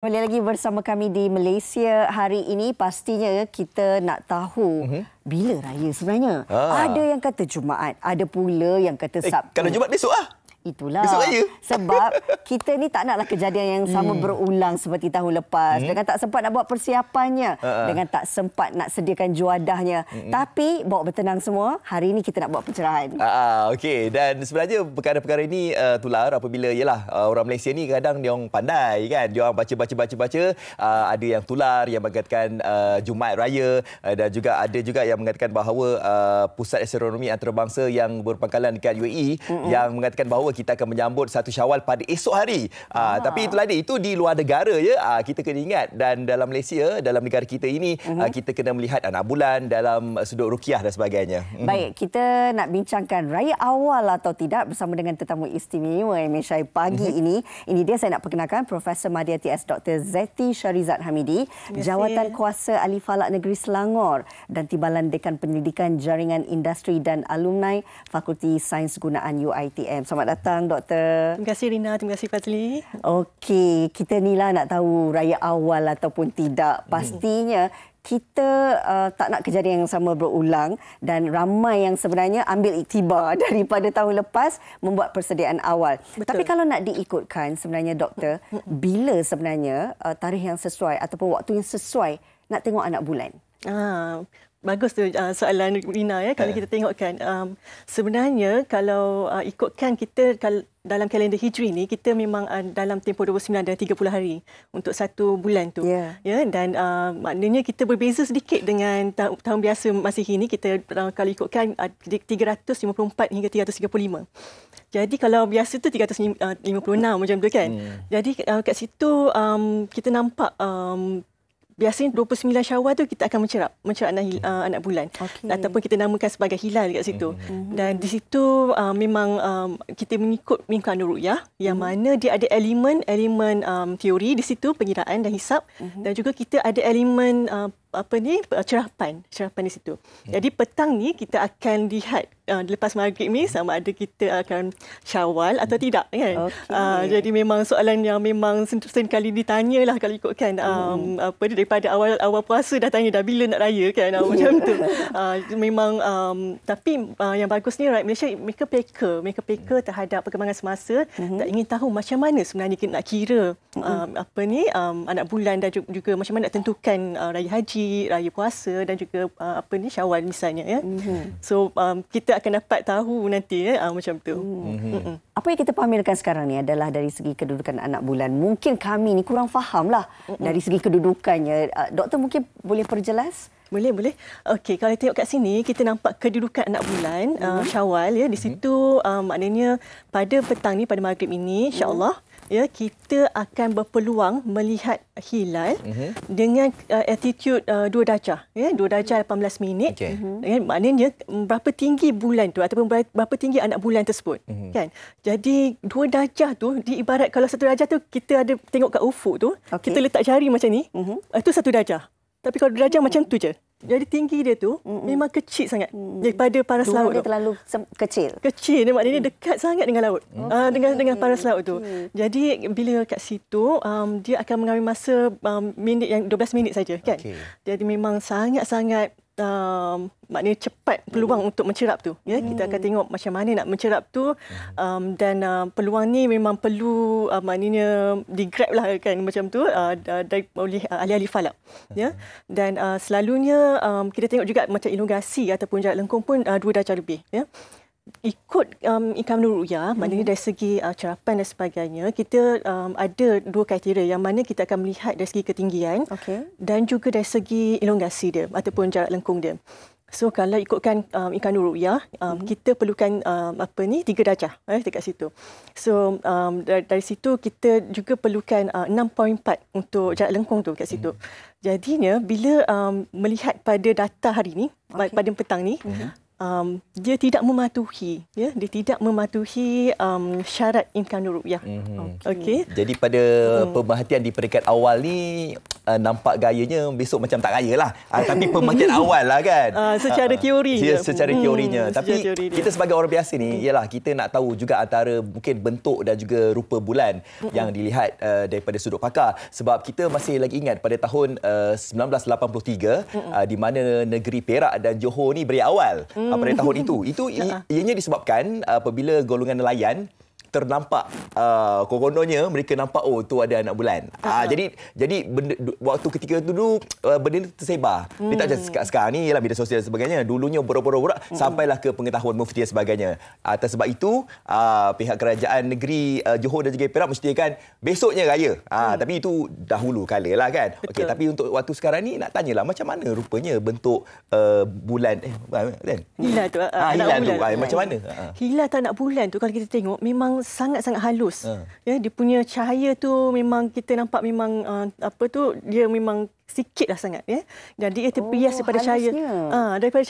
Kembali lagi bersama kami di Malaysia hari ini. Pastinya kita nak tahu bila raya sebenarnya. Ada yang kata Jumaat, ada pula yang kata Sabtu. Kalau Jumaat besok Itulah. besok raya. Sebab kita ni tak naklah kejadian yang sama berulang seperti tahun lepas. Dengan tak sempat nak buat persiapannya. Dengan tak sempat nak sediakan juadahnya. Tapi bawa bertenang semua, hari ini kita nak buat pencerahan. Okey. Dan sebenarnya perkara-perkara ini tular apabila orang Malaysia ni kadang dia orang pandai kan. Dia orang baca. Ada yang tular yang mengatakan Jumaat Raya dan juga ada juga yang mengatakan bahawa Pusat Astronomi Antarabangsa yang berpangkalan dekat UAE yang mengatakan bahawa kita akan menyambut 1 Syawal pada esok hari. Tapi itulah dia, itu di luar negara je. Kita kena ingat, dan dalam Malaysia, dalam negara kita ini, kita kena melihat anak bulan dalam sudut ruqyah dan sebagainya. Baik, kita nak bincangkan raya awal atau tidak bersama dengan tetamu istimewa MSI pagi ini. Ini dia, saya nak perkenalkan Profesor Madya TS Dr. Zeti Syarizat Hamidi, Jawatan Kuasa Ahli Falak Negeri Selangor dan Timbalan Dekan Penyelidikan Jaringan Industri dan Alumni Fakulti Sains Gunaan UiTM. Selamat datang, Doktor. Terima kasih, Rina. Terima kasih, Fazli. Okey, kita ni lah nak tahu raya awal ataupun tidak. Pastinya kita tak nak kejadian yang sama berulang dan ramai yang sebenarnya ambil iktibar daripada tahun lepas membuat persediaan awal. Betul. Tapi kalau nak diikutkan sebenarnya, Doktor, bila sebenarnya tarikh yang sesuai ataupun waktu yang sesuai nak tengok anak bulan? Bagus tu soalan Rina ya. Kalau kita tengokkan sebenarnya kalau ikutkan kita dalam kalender Hijri ni, kita memang dalam tempoh 29 dan 30 hari untuk 1 bulan tu. Ya, dan maknanya kita berbeza sedikit dengan tahun biasa Masihi ni. Kita kalau ikutkan 354 hingga 335. Jadi kalau biasa tu 356 macam tu kan. Jadi kat situ kita nampak biasanya 29 Syawal tu kita akan mencerap anak bulan. Ataupun kita namakan sebagai hilal dekat situ. Dan di situ memang kita mengikut Imkanur Ru'yah yang mana dia ada elemen teori di situ, pengiraan dan hisap, dan juga kita ada elemen cerapan di situ. Jadi petang ni kita akan lihat lepas maghrib ni sama ada kita akan Syawal atau tidak kan. Jadi memang soalan yang memang sering kali ditanyalah kalau ikutkan daripada awal puasa dah tanya dah bila nak raya kan macam tu. Memang tapi yang bagus ni rakyat Malaysia mereka peka terhadap perkembangan semasa, tak ingin tahu macam mana sebenarnya kita nak kira anak bulan dan juga macam mana nak tentukan raya haji, raya puasa dan juga Syawal misalnya ya. So kita akan dapat tahu nanti macam tu. Apa yang kita pamerkan sekarang ni adalah dari segi kedudukan anak bulan. Mungkin kami ni kurang fahamlah dari segi kedudukannya. Doktor mungkin boleh perjelas? Boleh. Okey, kalau tengok kat sini kita nampak kedudukan anak bulan Syawal ya. Di situ maknanya pada petang ni, pada maghrib ini insya-Allah ya kita akan berpeluang melihat hilal dengan altitude 2 darjah ya, 2 darjah 18 minit. Maknanya berapa tinggi bulan tu ataupun berapa tinggi anak bulan tersebut kan. Jadi 2 darjah tu diibarat kalau 1 darjah tu kita ada tengok kat ufuk tu, kita letak jari macam ni, itu 1 darjah. Tapi kalau darjah macam tu je. Jadi tinggi dia tu memang kecil sangat daripada paras laut. Dia terlalu kecil. Kecil, dia maknanya dekat sangat dengan laut. Dengan paras laut tu. Jadi bila kat situ dia akan mengambil masa minit yang 12 minit saja kan. Jadi memang sangat-sangat maknanya cepat peluang untuk mencerap tu ya. Kita akan tengok macam mana nak mencerap tu dan peluang ni memang perlu maknanya digrab lah kan macam tu oleh ahli-ahli falak ya. Dan selalunya kita tengok juga macam elongasi ataupun jarak lengkung pun 2 darjah lebih ya. Ikut Imkanur Ru'yah, maknanya dari segi cerapan dan sebagainya, kita ada 2 kriteria yang mana kita akan melihat dari segi ketinggian dan juga dari segi elongasi dia ataupun jarak lengkung dia. So kalau ikutkan Imkanur Ru'yah, kita perlukan 3 darjah dekat situ. So dari situ kita juga perlukan 6.4 untuk jarak lengkung tu kat situ. Jadinya bila melihat pada data hari ni, pada petang ni, dia tidak mematuhi syarat Imkanur Ru'yah. Jadi pada pemerhatian di peringkat awal ni nampak gayanya besok macam tak gaya lah. Tapi pembangkit awal lah kan. Secara teorinya. Secara teorinya. Tapi teori kita sebagai orang biasa ni, ialah kita nak tahu juga antara mungkin bentuk dan juga rupa bulan yang dilihat daripada sudut pakar. Sebab kita masih lagi ingat pada tahun 1983 di mana negeri Perak dan Johor ni beri awal pada tahun itu. Itu ianya disebabkan apabila golongan nelayan ternampak kononnya mereka nampak tu ada anak bulan. Jadi waktu ketika itu dulu benda itu tersebar. Dia tak macam sekarang ni ialah media sosial dan sebagainya. Dulunya borak-borak sampailah ke pengetahuan mufti dan sebagainya. Atas sebab itu pihak kerajaan negeri Johor dan juga Perak mestikan besoknya raya. Tapi itu dahulu kala lah kan. Okey, tapi untuk waktu sekarang ni nak tanyalah macam mana rupanya bentuk bulan kan? Hilal tu. Hilal tu macam mana? Hilal tak anak bulan tu kalau kita tengok memang sangat-sangat halus. Ya, dia punya cahaya tu memang kita nampak memang dia memang sikit lah sangat ya. Dan dia terbias daripada cahaya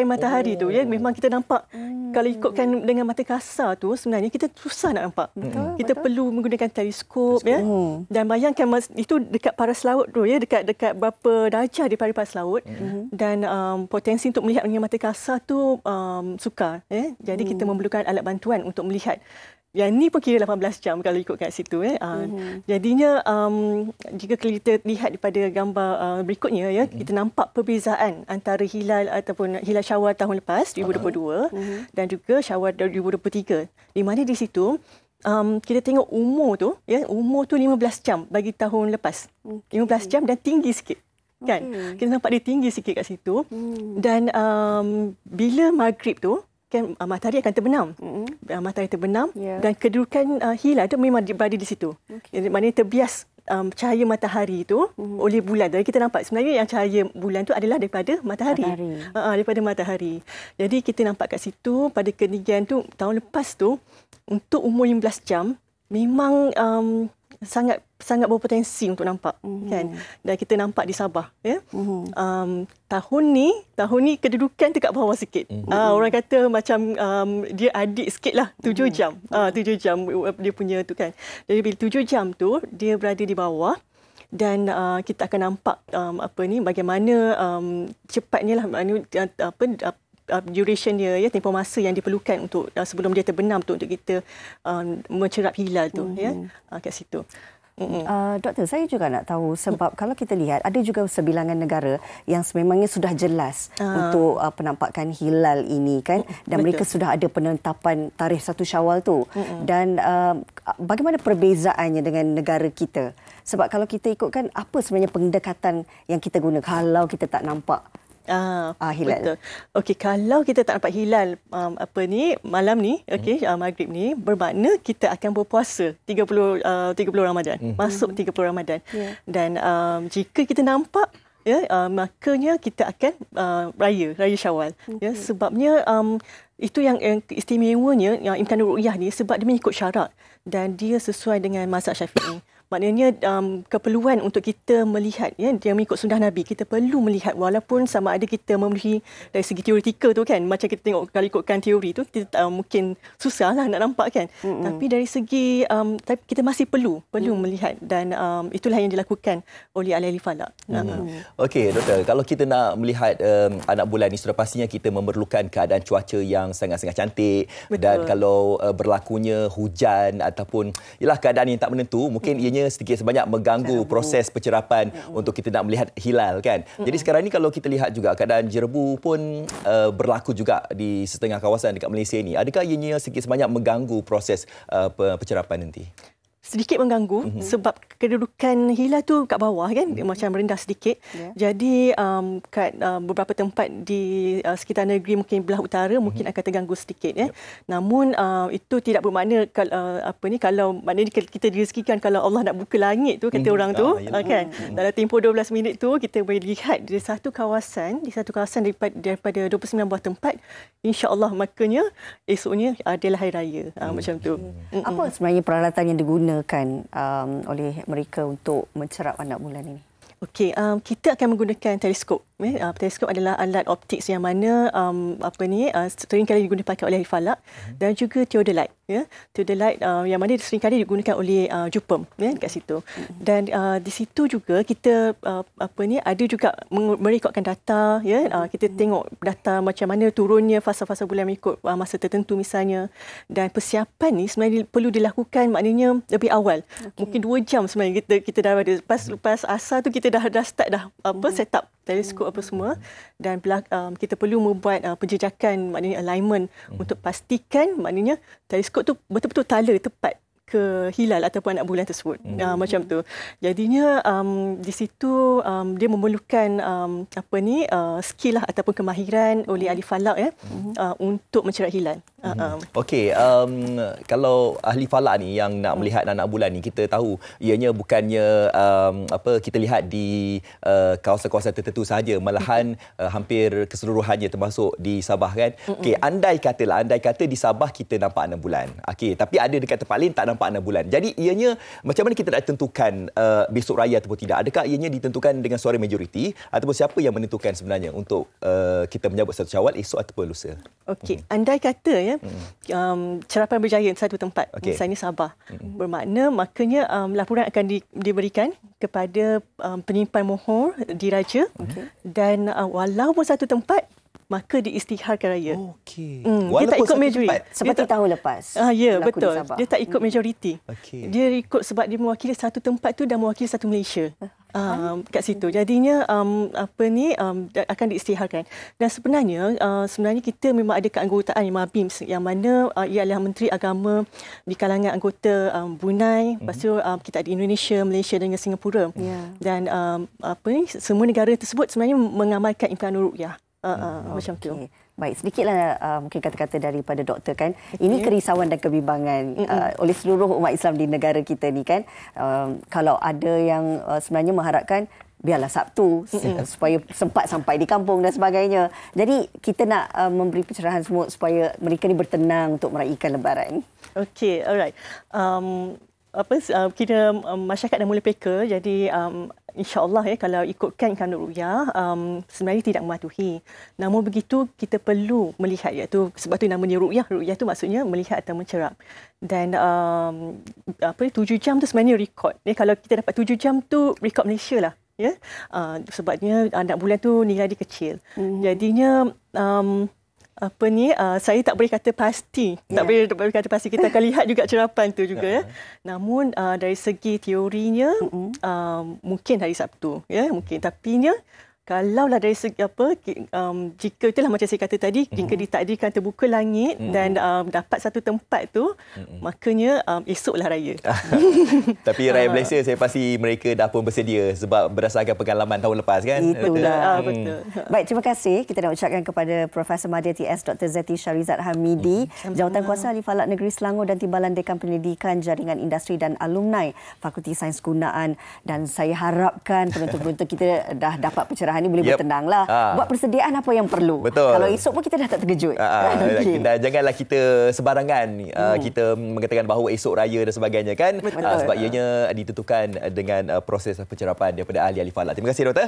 matahari tu ya. Memang kita nampak kalau ikutkan dengan mata kasar tu sebenarnya kita susah nak nampak. Kita perlu menggunakan teleskop ya. Dan bayangkan itu dekat paras laut tu ya, dekat berapa darjah di paras laut. Dan potensi untuk melihat dengan mata kasar tu sukar ya. Jadi kita memerlukan alat bantuan untuk melihat. Yang ni pun kira 18 jam kalau ikut kat situ. Jadinya jika kita lihat daripada gambar berikutnya, ya, kita nampak perbezaan antara hilal ataupun hilal Syawal tahun lepas 2022 dan juga Syawal 2023. Di mana di situ kita tengok umur tu 15 jam bagi tahun lepas. 15 jam dan tinggi sikit. Kan? Kita nampak dia tinggi sikit kat situ. Dan bila maghrib tu kan matahari akan terbenam. Matahari terbenam dan kedudukan hilal itu memang berada di situ. Maknanya terbias cahaya matahari itu oleh bulan. Jadi kita nampak sebenarnya yang cahaya bulan itu adalah daripada matahari. Daripada matahari. Jadi kita nampak kat situ pada ketinggian tu tahun lepas tu untuk umur 15 jam memang sangat berpotensi untuk nampak kan. Dan kita nampak di Sabah ya. Tahun ni kedudukan dekat bawah sikit. Orang kata macam dia adik sikitlah 7 jam. 7 jam dia punya tu kan. Jadi bila 7 jam tu dia berada di bawah dan kita akan nampak bagaimana cepatnya lah duration dia ya, tempoh masa yang diperlukan untuk sebelum dia terbenam tu untuk kita mencerap hilal tu ya kat situ. Doktor, saya juga nak tahu sebab kalau kita lihat ada juga sebilangan negara yang sememangnya sudah jelas untuk penampakan hilal ini kan, dan mereka sudah ada penetapan tarikh 1 Syawal tu. Dan bagaimana perbezaannya dengan negara kita? Sebab kalau kita ikutkan apa sebenarnya pendekatan yang kita guna kalau kita tak nampak hilal. Betul. Okey, kalau kita tak nampak hilal malam ni, maghrib ni, bermakna kita akan berpuasa 30 Ramadan. Masuk 30 Ramadan. Dan jika kita nampak makanya kita akan raya Syawal. Sebabnya itu yang istimewanya yang imkan ru'yah ni sebab dia mengikut syarak dan dia sesuai dengan mazhab Syafi'i. Maknanya keperluan untuk kita melihat dia mengikut sunnah Nabi, kita perlu melihat walaupun sama ada kita memenuhi dari segi teoretikal tu kan, macam kita tengok kalau ikutkan teori tu kita mungkin susahlah nak nampak kan. Tapi dari segi kita masih perlu melihat dan itulah yang dilakukan oleh ahli falak. Okey doktor, kalau kita nak melihat anak bulan ni sudah pastinya kita memerlukan keadaan cuaca yang sangat-sangat cantik. Dan kalau berlakunya hujan ataupun keadaan yang tak menentu, mungkin ianya sedikit sebanyak mengganggu proses pencerapan untuk kita nak melihat hilal kan. Jadi sekarang ni kalau kita lihat juga keadaan jerebu pun berlaku juga di setengah kawasan dekat Malaysia ni. Adakah ianya sedikit sebanyak mengganggu proses pencerapan nanti? Sedikit mengganggu sebab kedudukan hilal tu kat bawah kan, macam rendah sedikit. Jadi kat beberapa tempat di sekitar negeri mungkin belah utara mungkin akan terganggu sedikit ya. Namun itu tidak bermakna kalau maknanya kita direzekikan kalau Allah nak buka langit tu kata orang tu kan. Dalam tempoh 12 minit tu kita boleh lihat di satu kawasan daripada 29 buah tempat, insya-Allah makanya esoknya adalah hari raya macam tu. Apa sebenarnya peralatan yang digunakan oleh mereka untuk mencerap anak bulan ini? Okey, kita akan menggunakan teleskop. Teleskop adalah alat optik yang mana sering kali digunakan oleh ahli falak dan juga theodolite. Theodolite yang mana sering kali digunakan oleh jupem dekat situ. Dan di situ juga kita ada juga merekodkan data. Kita tengok data macam mana turunnya fasa-fasa bulan mengikut masa tertentu misalnya. Dan persiapan ni sebenarnya perlu dilakukan maknanya lebih awal. Mungkin 2 jam sebenarnya kita dah ada. Lepas asar tu kita dah start dah set up teleskop apa semua dan kita perlu membuat penjejakan maknanya alignment untuk pastikan maknanya teleskop tu betul-betul tala tepat ke hilal ataupun anak bulan tersebut. Macam tu. Jadinya di situ dia memerlukan skill lah ataupun kemahiran oleh ahli falak untuk mencerat hilal. Okey, kalau ahli falak ni yang nak melihat anak bulan ni, kita tahu ianya bukannya kita lihat di kawasan-kawasan tertentu sahaja, malahan hampir keseluruhannya termasuk di Sabah kan. Okey, andai kata di Sabah kita nampak anak bulan. Okey, tapi ada dekat tempat lain tak nampak anak bulan. Jadi ianya macam mana kita nak tentukan besok raya ataupun tidak? Adakah ianya ditentukan dengan suara majoriti ataupun siapa yang menentukan sebenarnya untuk kita menyambut satu Syawal esok ataupun lusa? Okey, andai kata cerapan berjaya satu tempat, misalnya Sabah, bermakna makanya laporan akan diberikan kepada penyimpan mohor diraja dan walaupun satu tempat maka diisytiharkan raya. Okey. Dia tak ikut majoriti. Seperti tahun lepas. Ya, betul. Dia tak ikut majoriti. Okay. Dia ikut sebab dia mewakili satu tempat tu dan mewakili satu Malaysia. Kat situ. Jadinya akan diisytiharkan. Dan sebenarnya kita memang ada keanggotaan MABIMS yang mana ia adalah Menteri Agama di kalangan anggota Brunei, lepas tu kita ada Indonesia, Malaysia dan Singapura. Dan semua negara tersebut sebenarnya mengamalkan impian ruqyah. Macam tu. Baik, sedikitlah mungkin kata-kata daripada doktor kan. Ini kerisauan dan kebimbangan oleh seluruh umat Islam di negara kita ni kan. Kalau ada yang sebenarnya mengharapkan biarlah Sabtu supaya sempat sampai di kampung dan sebagainya. Jadi kita nak memberi pencerahan semua supaya mereka ni bertenang untuk meraihkan Lebaran. Okey, alright. Kita masyarakat dah mula peka, jadi insya-Allah kalau ikutkan kanun ruqyah sebenarnya tidak mematuhi. Namun begitu kita perlu melihat, iaitu sebab tu namanya ruqyah. Ruqyah tu maksudnya melihat atau mencerap. Dan 7 jam tu sebenarnya rekod. Kalau kita dapat 7 jam tu rekod Malaysia lah. Sebabnya anak bulan tu nilai dia kecil. Jadinya saya tak boleh kata pasti. Tak boleh kata pasti. Kita akan lihat juga cerapan tu juga. Namun dari segi teorinya mungkin hari Sabtu. Mungkin. Tapi kalaulah dari segi jika itulah macam saya kata tadi, jika ditakdirkan terbuka langit dan dapat satu tempat tu, makanya esoklah raya. Tapi rakyat Malaysia saya pasti mereka dah pun bersedia sebab berdasarkan pengalaman tahun lepas kan. Itulah. Betul. Baik, terima kasih. Kita nak ucapkan kepada Profesor Madya TS Dr. Zeti Sharizat Hamidi, Jawatankuasa Ahli Falak Negeri Selangor dan Timbalan Dekan Pendidikan Jaringan Industri dan Alumni Fakulti Sains Kegunaan. Dan saya harapkan penonton-penonton kita dah dapat pencerahan ni boleh bertenanglah. Buat persediaan apa yang perlu. Betul. Kalau esok pun kita dah tak terkejut. Dan janganlah kita sebarangan kita mengatakan bahawa esok raya dan sebagainya kan. Sebab ianya ditentukan dengan proses pencerapan daripada ahli-ahli falak. Terima kasih doktor.